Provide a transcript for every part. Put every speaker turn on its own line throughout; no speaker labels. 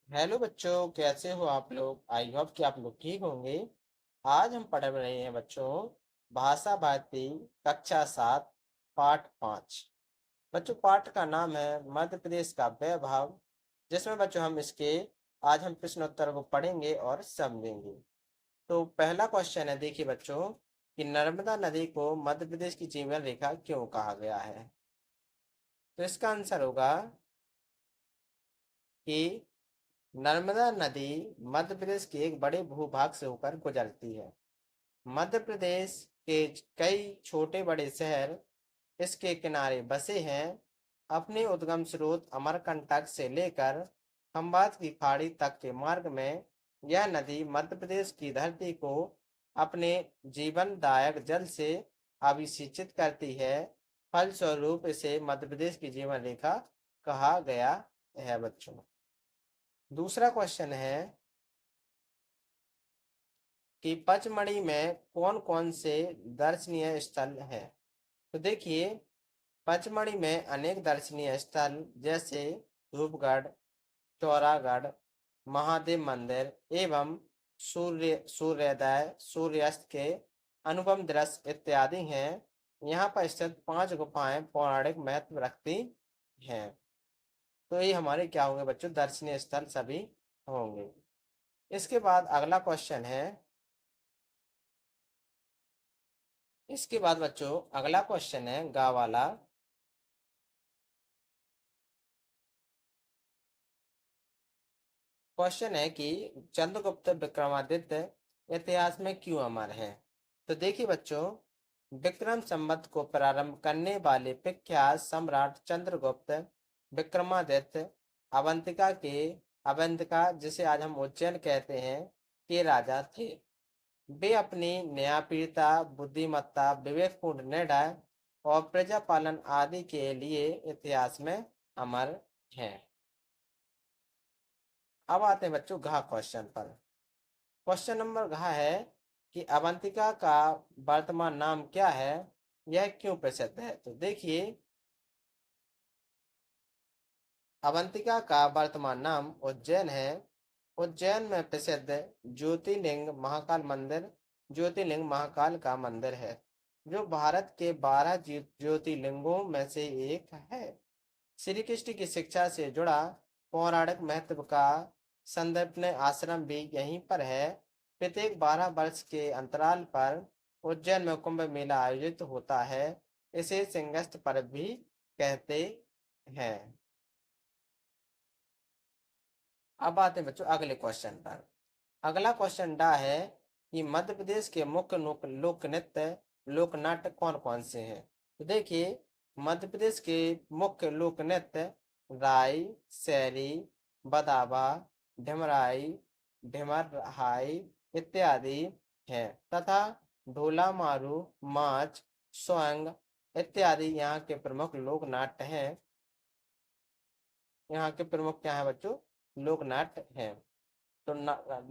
Hello बच्चों, कैसे हो आप लोग। आई होप कि आप लोग ठीक होंगे। आज हम पढ़ रहे हैं बच्चों भाषा भारती कक्षा 7 पाठ 5। बच्चों पाठ का नाम है मध्य प्रदेश का वैभव, जिसमें बच्चों हम इसके आज हम प्रश्नोत्तर को पढ़ेंगे और समझेंगे। तो पहला क्वेश्चन है, देखिए बच्चों कि नर्मदा नदी को मध्य प्रदेश की जीवन रेखा क्यों कहा गया है। तो इसका आंसर होगा कि नर्मदा नदी मध्य प्रदेश के एक बड़े भूभाग से होकर गुजरती है। मध्य प्रदेश के कई छोटे बड़े शहर इसके किनारे बसे हैं। अपने उद्गम स्रोत अमरकंटक से लेकर खंभात की खाड़ी तक के मार्ग में यह नदी मध्य प्रदेश की धरती को अपने जीवनदायक जल से अभिषेचित करती है। फलस्वरूप इसे मध्य प्रदेश की जीवन रेखा कहा गया है बच्चों। दूसरा क्वेश्चन है कि पचमढ़ी में कौन कौन से दर्शनीय स्थल हैं। तो देखिए, पचमढ़ी में अनेक दर्शनीय स्थल जैसे धूपगढ़, चौरागढ़, महादेव मंदिर एवं सूर्योदय सूर्यास्त के अनुपम दृश्य इत्यादि हैं। यहाँ पर स्थित 5 गुफाएं पौराणिक महत्व रखती हैं। तो ये हमारे क्या होंगे बच्चों, दर्शनीय स्थल सभी होंगे। इसके बाद अगला क्वेश्चन है, इसके बाद बच्चों अगला क्वेश्चन है गा वाला। क्वेश्चन है कि चंद्रगुप्त विक्रमादित्य इतिहास में क्यों अमर है। तो देखिए बच्चों, विक्रम संवत को प्रारंभ करने वाले विख्यात सम्राट चंद्रगुप्त विक्रमादित्य अवंतिका जिसे आज हम उज्जैन कहते हैं के राजा थे। वे अपनी न्यायप्रियता, बुद्धिमत्ता, विवेकपूर्ण निर्णय और प्रजा पालन आदि के लिए इतिहास में अमर हैं। अब आते हैं बच्चों घ क्वेश्चन पर। क्वेश्चन नंबर घ है कि अवंतिका का वर्तमान नाम क्या है, यह क्यों प्रसिद्ध है। तो देखिए, अवंतिका का वर्तमान नाम उज्जैन है। उज्जैन में प्रसिद्ध ज्योतिर्लिंग महाकाल का मंदिर है, जो भारत के 12 ज्योतिर्लिंगों में से एक है। श्री कृष्ण की शिक्षा से जुड़ा पौराणिक महत्व का संदर्भ आश्रम भी यहीं पर है। प्रत्येक 12 वर्ष के अंतराल पर उज्जैन में कुंभ मेला आयोजित होता है। इसे सिंहस्थ पर्व भी कहते हैं। अब आते हैं बच्चों अगले क्वेश्चन पर। अगला क्वेश्चन डा है कि मध्य प्रदेश के मुख्य लोक नृत्य लोक नाट्य कौन कौन से हैं। तो देखिए, मध्य प्रदेश के मुख्य लोक नृत्य राई, सैरी, बदावा, ढिमराई, ढिमरहाई इत्यादि हैं तथा ढोला मारू, माच, स्वंग इत्यादि यहाँ के प्रमुख लोक नाट्य हैं। यहाँ के प्रमुख क्या है बच्चों, लोक नाट्य हैं। तो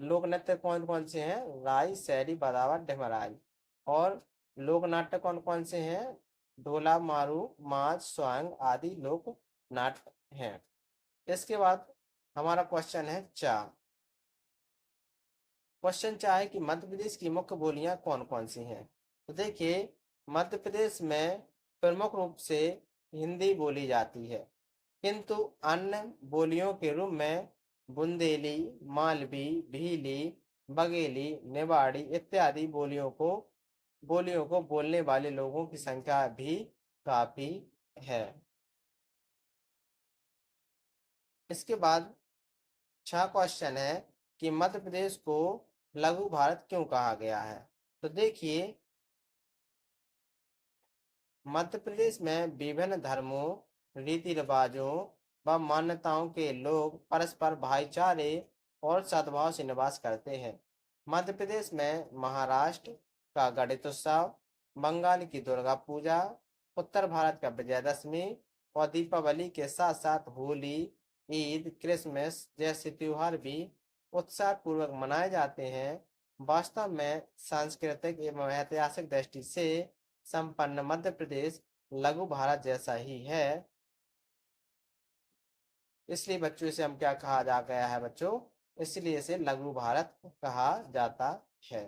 लोक नृत्य कौन कौन से हैं, राई, सैरी, बदावा, ढिमराई। और लोक नाट्य कौन कौन से हैं, ढोला मारू, माच, स्वांग आदि लोक नाट्य हैं। इसके बाद हमारा क्वेश्चन है चा। क्वेश्चन क्या है कि मध्य प्रदेश की मुख्य बोलियां कौन कौन सी हैं। तो देखिए, मध्य प्रदेश में प्रमुख रूप से हिंदी बोली जाती है, किंतु अन्य बोलियों के रूप में बुंदेली, मालवी, भीली, बघेली, नेवाड़ी इत्यादि बोलियों को बोलने वाले लोगों की संख्या भी काफी है। इसके बाद 6 क्वेश्चन है कि मध्य प्रदेश को लघु भारत क्यों कहा गया है। तो देखिए, मध्य प्रदेश में विभिन्न धर्मों, रीति रिवाजों व मान्यताओं के लोग परस्पर भाईचारे और सद्भाव से निवास करते हैं। मध्य प्रदेश में महाराष्ट्र का गणेशोत्सव, बंगाल की दुर्गा पूजा, उत्तर भारत का विजयदशमी और दीपावली के साथ साथ होली, ईद, क्रिसमस जैसे त्योहार भी उत्साह पूर्वक मनाए जाते हैं। वास्तव में सांस्कृतिक एवं ऐतिहासिक दृष्टि से संपन्न मध्य प्रदेश लघु भारत जैसा ही है। इसलिए बच्चों इसे हम क्या कहा जा गया है बच्चों, इसलिए इसे लघु भारत कहा जाता है।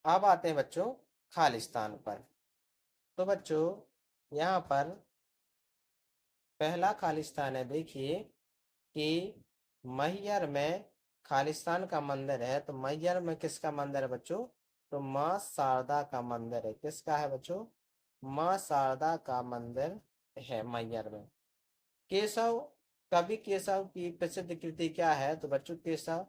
अब आते हैं बच्चों खालिस्तान पर। तो बच्चों यहाँ पर पहला खालिस्तान है, देखिए कि मैहर में खालिस्तान का मंदिर है। तो मैहर में किसका मंदिर है बच्चों, तो माँ शारदा का मंदिर है। किसका है बच्चों, माँ शारदा का मंदिर है मैहर में। केशव, कवि केशव की प्रसिद्ध कृति क्या है, तो बच्चों केशव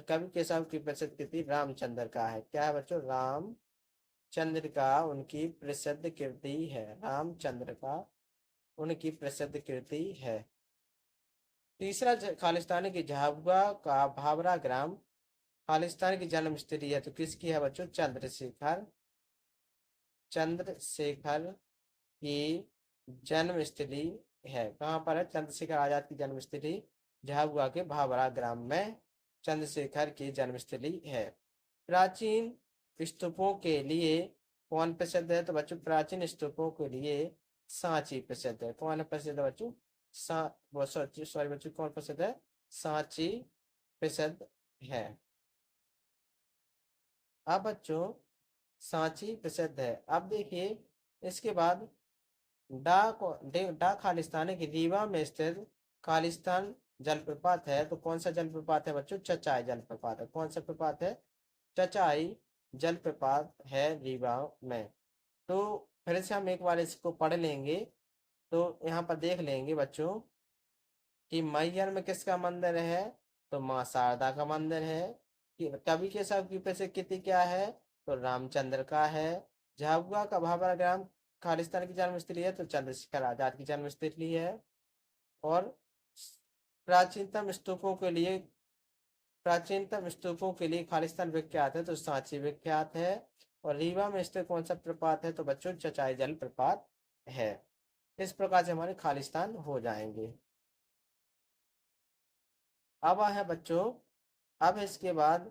कवि केशव की प्रसिद्ध कृति रामचंद्र का है। क्या है बच्चों, रामचंद्र का उनकी प्रसिद्ध कृति है। रामचंद्र का उनकी प्रसिद्ध कृति है। तीसरा खालिस्तान की झाबुआ का भावरा ग्राम खालिस्तान की जन्म स्थली है। तो किसकी है बच्चों, चंद्रशेखर, चंद्रशेखर की जन्म स्थली है। कहाँ पर है, चंद्रशेखर आजाद की जन्म स्थली झाबुआ के भावरा ग्राम में चंद्रशेखर की जन्म स्थली है। प्राचीन स्तूपों के लिए कौन प्रसिद्ध है, तो बच्चों प्राचीन स्तूपों के लिए सांची प्रसिद्ध है। कौन प्रसिद्ध है बच्चों, सॉरी बच्चों, कौन प्रसिद्ध है, सांची प्रसिद्ध है। अब बच्चों सांची प्रसिद्ध है। अब देखिए इसके बाद डा खालिस्तान की रीवा में स्थित खालिस्तान जलप्रपात है। तो कौन सा जलप्रपात है बच्चों, चचाई जलप्रपात है। कौन सा प्रपात है, चचाई जलप्रपात है रीवा में। तो फिर से हम एक बार इसको पढ़ लेंगे। तो यहाँ पर देख लेंगे बच्चों कि मैहर में किसका मंदिर है, तो माँ शारदा का मंदिर है। कि कवि के सब की प्रसिद्धि क्या है, तो रामचंद्र का है। झाबुआ का भाभरा ग्राम खालिस्तान की जन्मस्थली है, तो चंद्रशेखर आजाद की जन्मस्थली है। और प्राचीनतम स्तूपों के लिए प्राचीनतम स्तूपों के लिए खालिस्तान विख्यात है, तो सांची विख्यात है। और रीवा में स्थित कौन सा प्रपात है, तो बच्चों चचाई जल प्रपात है। इस प्रकार से हमारे खालिस्तान हो जाएंगे। अब है बच्चों, अब इसके बाद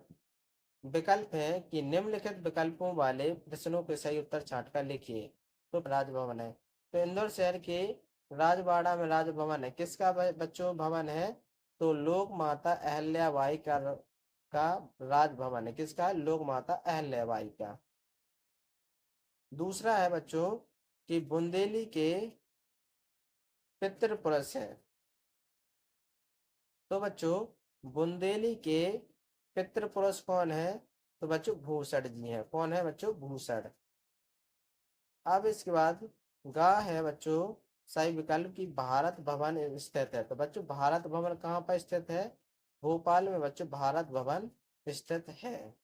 विकल्प है कि निम्नलिखित विकल्पों वाले प्रश्नों के सही उत्तर छांटकर लिखिए। तो राजभवन है, तो इंदौर शहर के राजवाड़ा में राजभवन है। किसका बच्चों भवन है, तो लोक माता अहल्याबाई का राजभवन है। किसका, लोक माता अहल्याबाई का। दूसरा है बच्चों कि बुंदेली के पितृपुरुष है। तो बच्चों बुंदेली के पितृपुरुष कौन है, तो बच्चों भूषण जी हैं। कौन है बच्चों, भूषण। अब इसके बाद गा है बच्चों सही विकल्प की भारत भवन स्थित है। तो बच्चों भारत भवन कहाँ पर स्थित है, भोपाल में बच्चों भारत भवन स्थित है।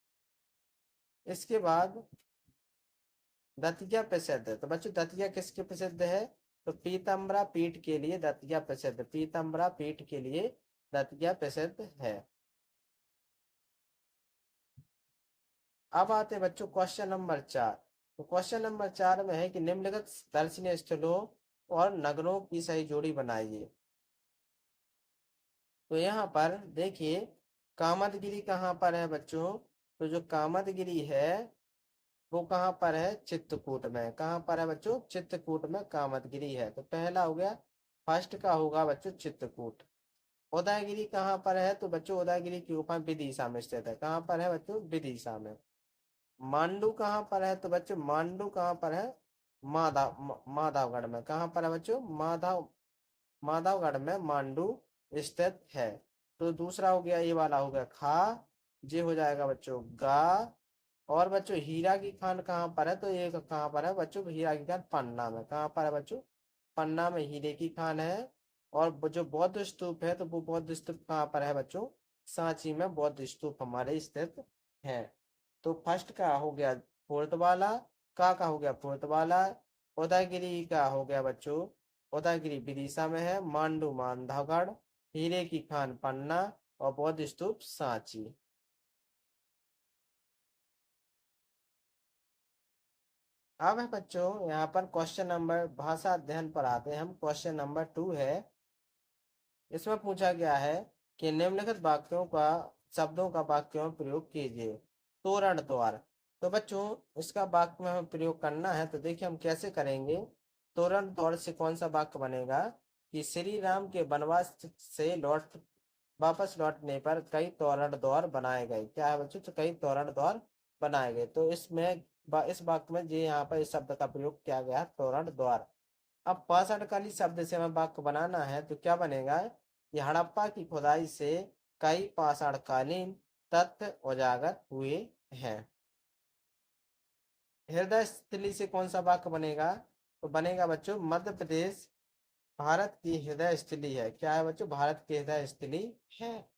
इसके बाद दतिया प्रसिद्ध है। तो बच्चों दतिया किसके प्रसिद्ध है, तो पीतम्बरा पीठ के लिए दतिया प्रसिद्ध, पीतम्बरा पीठ के लिए दतिया प्रसिद्ध है। अब आते हैं बच्चों क्वेश्चन नंबर 4। तो क्वेश्चन नंबर 4 में है कि निम्नलिखित दर्शनीय स्थलों और नगरों की सही जोड़ी बनाइए। तो यहाँ पर देखिए कामदगिरी कहाँ पर है बच्चों, तो जो कामदगिरी है वो कहाँ पर है, चित्रकूट में। कहाँ पर है बच्चों, चित्रकूट में कामदगिरी है। तो पहला हो गया, फर्स्ट का होगा बच्चों चित्रकूट। उदयगिरी कहाँ पर है, तो बच्चों उदयगिरी की गुफा विदिशा में स्थित है। कहाँ पर है बच्चों, विदिशा में। मांडू कहाँ पर है, तो बच्चों मांडू कहाँ पर है, माधवगढ़ में। कहाँ पर है बच्चों, माधवगढ़ में मांडू स्थित है। तो दूसरा हो गया, ये वाला हो गया खा, ये हो जाएगा बच्चों गा। और बच्चों हीरा की खान कहाँ पर है, तो ये कहाँ पर है बच्चों, हीरा की खान पन्ना में। कहाँ पर है बच्चों, पन्ना में हीरे की खान है। और जो बौद्ध स्तूप है, तो वो बौद्ध स्तूप कहाँ पर है बच्चों, सांची में बौद्ध स्तूप हमारे स्थित है। तो फर्स्ट का हो गया फुर्तवाला, का हो गया फुर्तवाला। उदयगिरी का हो गया बच्चों, उदयगिरी विदिशा में है। मांडू मांधवगढ़, हीरे की खान पन्ना, और बौद्ध स्तूप सांची। अब है बच्चों यहाँ पर क्वेश्चन नंबर भाषा अध्ययन पर आते हैं हम। क्वेश्चन नंबर 2 है, इसमें पूछा गया है कि निम्नलिखित वाक्यों का शब्दों का वाक्यों में प्रयोग कीजिए। तोरण द्वार, तो बच्चों इसका वाक्य में हमें प्रयोग करना है, तो देखिए हम कैसे करेंगे। तोरण दौड़ से कौन सा वाक्य बनेगा कि श्री राम के वनवास से वापस लौटने पर कई तोरण द्वार बनाए गए। क्या है बच्चों, तो कई तोरण द्वार बनाए गए। तो इस वाक्य में जी यहाँ पर इस शब्द का प्रयोग किया गया है, तोरण द्वार। अब पाषाणकालीन शब्द से हमें वाक्य बनाना है, तो क्या बनेगा कि हड़प्पा की खुदाई से कई पाषाणकालीन तथ्य उजागर हुए हैं। हृदय स्थली से कौन सा वाक्य बनेगा, तो बनेगा बच्चों मध्य प्रदेश भारत की हृदय स्थली है। क्या है बच्चों, भारत की हृदय स्थली है।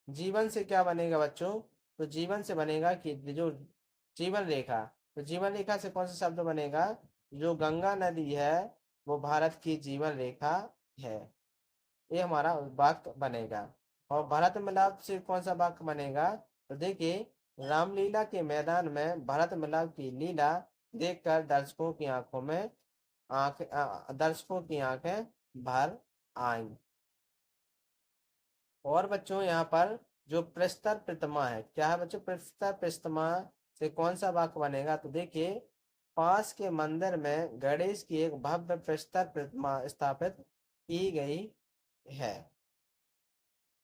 जीवन से क्या बनेगा बच्चों, तो जीवन से बनेगा कि जो जीवन रेखा, तो जीवन रेखा से कौन सा शब्द बनेगा, जो गंगा नदी है वो भारत की जीवन रेखा है। ये हमारा वाक्य बनेगा। और भरत मिलाप से कौन सा वाक्य बनेगा, तो देखिए रामलीला के मैदान में भरत मिलाप की लीला देखकर दर्शकों की आंखें भर आई। और बच्चों यहाँ पर जो प्रस्तर प्रतिमा है, क्या है बच्चों, प्रस्तर प्रतिमा से कौन सा वाक्य बनेगा, तो देखिए पास के मंदिर में गणेश की एक भव्य प्रस्तर प्रतिमा स्थापित की गई है।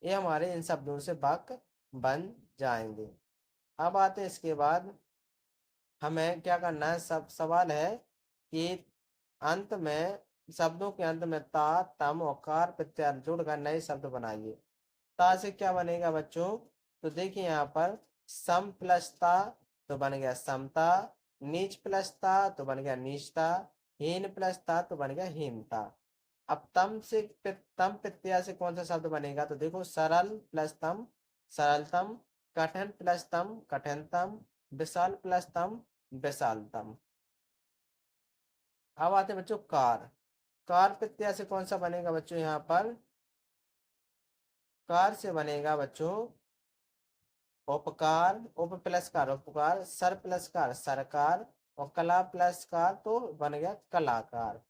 ये हमारे इन शब्दों से वाक्य बन जाएंगे। अब आते हैं इसके बाद हमें क्या करना है, सब सवाल है कि अंत में शब्दों के अंत में ता तम और कार प्रत्यार जोड़कर नए शब्द बनाइए। ता से क्या बनेगा बच्चों, तो देखिए यहाँ पर सम प्लस ता तो बन गया समता, नीच प्लस ता तो बन गया नीचता, हीन प्लस ता तो बन गया हीनता। अब तम प्रत्यय से कौन सा शब्द बनेगा, तो देखो सरल प्लस तम सरलतम, कठिन प्लस तम कठिनतम, विशाल प्लस तम विशालतम। अब आते हैं बच्चों कार। कार प्रत्यय से कौन सा बनेगा बच्चों, यहाँ पर कार से बनेगा बच्चों उपकार, उप प्लस कार उपकार, सर प्लस कार सरकार, और कला प्लस कार तो बन गया कलाकार।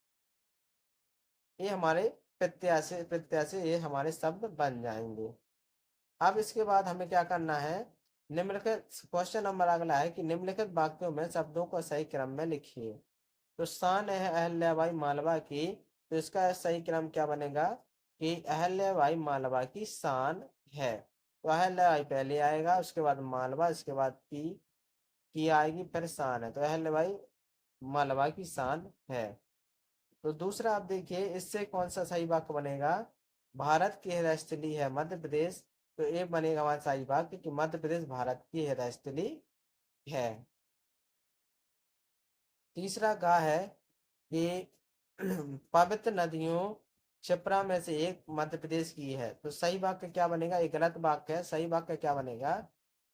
ये हमारे प्रत्यय से ये हमारे शब्द बन जाएंगे। अब इसके बाद हमें क्या करना है, निम्नलिखित क्वेश्चन नंबर अगला है कि निम्नलिखित वाक्यों में शब्दों को सही क्रम में लिखिए। तो शान है अहल्याबाई मालवा की, तो इसका सही क्रम क्या बनेगा कि अहल्याबाई मालवा की शान है। तो अहल्याबाई पहले आएगा, उसके बाद मालवा, इसके बाद की आएगी, फिर शान है, तो अहल्याबाई मालवा की शान है। तो दूसरा आप देखिए इससे कौन सा सही वाक्य बनेगा, भारत की हृदय स्थली है मध्य प्रदेश, तो ये बनेगा हमारा सही वाक्य कि मध्य प्रदेश भारत की हृदय स्थली है। तीसरा कहा है कि पवित्र नदियों क्षिप्रा में से एक मध्य प्रदेश की है। तो सही वाक्य क्या बनेगा, ये गलत वाक्य है, सही वाक्य क्या बनेगा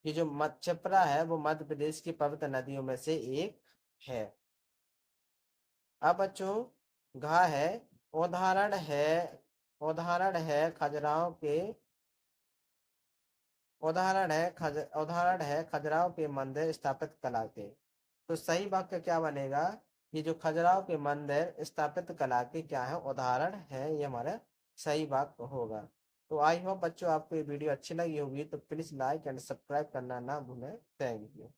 कि जो क्षिप्रा है वो मध्य प्रदेश की पवित्र नदियों में से एक है। अब बच्चों घा है, उदाहरण है उदाहरण है खजुराहो के उदाहरण है खजुराहो के मंदिर स्थापित कला के। तो सही वाक्य क्या बनेगा, ये जो खजुराहो के मंदिर स्थापित कला के क्या है, उदाहरण है, ये हमारा सही वाक्य होगा। तो आई होप बच्चों आपको ये वीडियो अच्छी लगी होगी, तो प्लीज लाइक एंड सब्सक्राइब करना ना भूलें। Thank you.